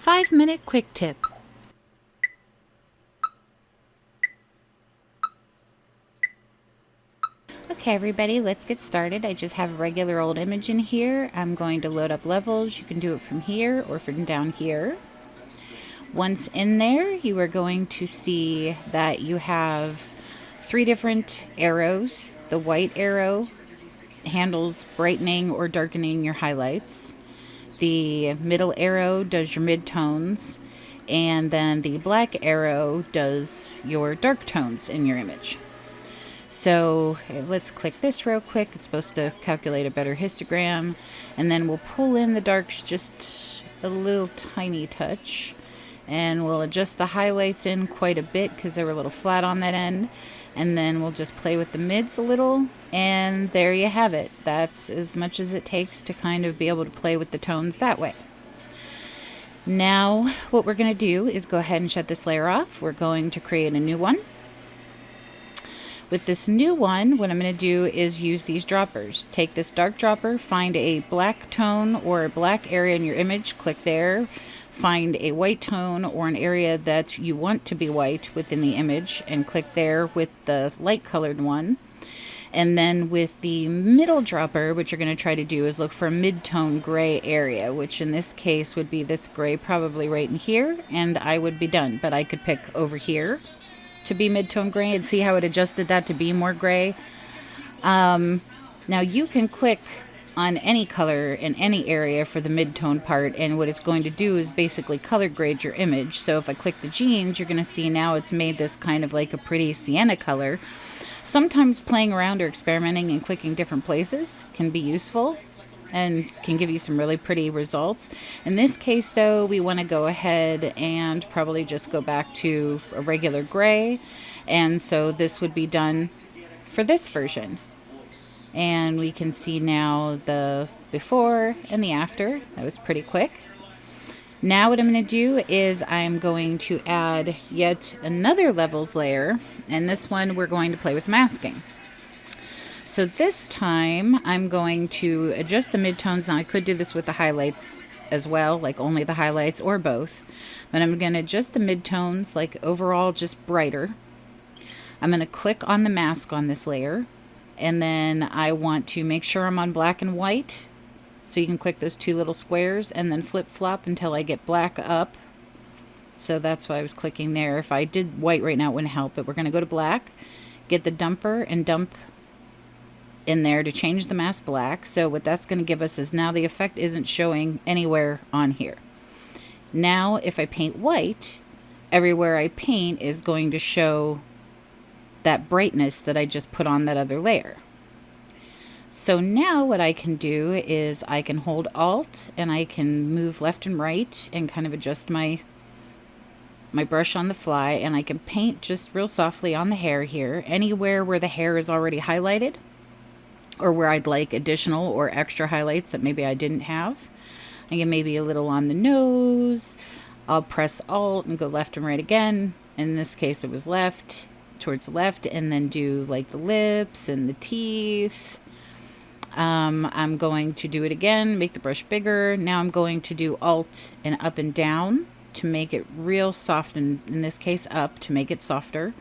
5-minute quick tip. Okay everybody, let's get started. I just have a regular old image in here. I'm going to load up levels. You can do it from here or from down here. Once in there, you are going to see that you have 3 different arrows. The white arrow handles brightening or darkening your highlights. The middle arrow does your midtones, and then the black arrow does your dark tones in your image. So let's click this real quick. It's supposed to calculate a better histogram, and then we'll pull in the darks just a little tiny touch, and we'll adjust the highlights in quite a bit because they were a little flat on that end, and then we'll just play with the mids a little, and there you have it. That's as much as it takes to kind of be able to play with the tones that way. Now what we're going to do is go ahead and shut this layer off. We're going to create a new one. With this new one, what I'm going to do is use these droppers. Take this dark dropper, find a black tone or a black area in your image, click there, find a white tone or an area that you want to be white within the image, and click there with the light colored one. And then with the middle dropper, what you're going to try to do is look for a mid-tone gray area, which in this case would be this gray probably right in here, and I would be done. But I could pick over here to be mid-tone gray and see how it adjusted that to be more gray. Now you can click on any color in any area for the mid-tone part, and what it's going to do is basically color grade your image. So if I click the jeans, you're going to see now it's made this kind of like a pretty sienna color. Sometimes playing around or experimenting and clicking different places can be useful and can give you some really pretty results. In this case though, we want to go ahead and probably just go back to a regular gray, and so this would be done for this version. And we can see now the before and the after. That was pretty quick. Now what I'm going to do is I'm going to add yet another levels layer, and this one we're going to play with masking. So this time I'm going to adjust the midtones. Now I could do this with the highlights as well, like only the highlights or both, but I'm going to adjust the midtones, like overall just brighter. I'm going to click on the mask on this layer, and then I want to make sure I'm on black and white. So you can click those 2 little squares and then flip-flop until I get black up. So that's why I was clicking there. If I did white right now, it wouldn't help, but we're going to go to black, get the dumper, and dump in there to change the mask black. So what that's going to give us is now the effect isn't showing anywhere on here. Now if I paint white, everywhere I paint is going to show that brightness that I just put on that other layer. So now what I can do is I can hold Alt and I can move left and right and kind of adjust my brush on the fly, and I can paint just real softly on the hair here, anywhere where the hair is already highlighted or where I'd like additional or extra highlights that maybe I didn't have. I can maybe a little on the nose. I'll press Alt and go left and right again. In this case it was left, towards the left, and then do like the lips and the teeth. I'm going to do it again, make the brush bigger. Now I'm going to do Alt and up and down to make it real soft, and in this case up to make it softer,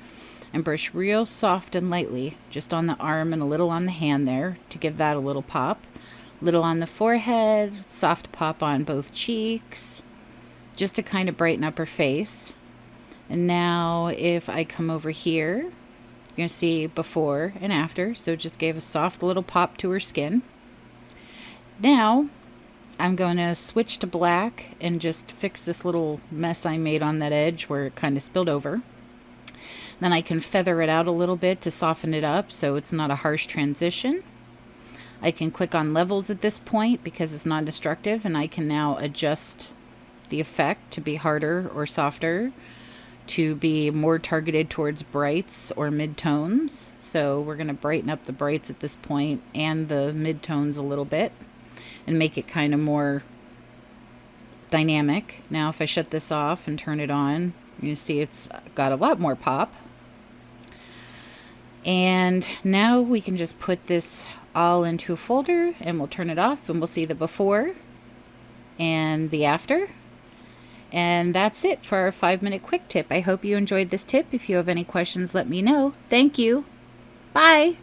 and brush real soft and lightly just on the arm and a little on the hand there to give that a little pop. Little on the forehead, soft pop on both cheeks, just to kind of brighten up her face. And now if I come over here, you're going to see before and after, so it just gave a soft little pop to her skin. Now I'm going to switch to black and just fix this little mess I made on that edge where it kind of spilled over. Then I can feather it out a little bit to soften it up so it's not a harsh transition. I can click on levels at this point because it's non-destructive, and I can now adjust the effect to be harder or softer, to be more targeted towards brights or mid-tones. So we're going to brighten up the brights at this point and the mid-tones a little bit and make it kind of more dynamic. Now if I shut this off and turn it on, you see it's got a lot more pop. And now we can just put this all into a folder, and we'll turn it off, and we'll see the before and the after. And that's it for our 5-minute quick tip. I hope you enjoyed this tip. If you have any questions, let me know. Thank you. Bye.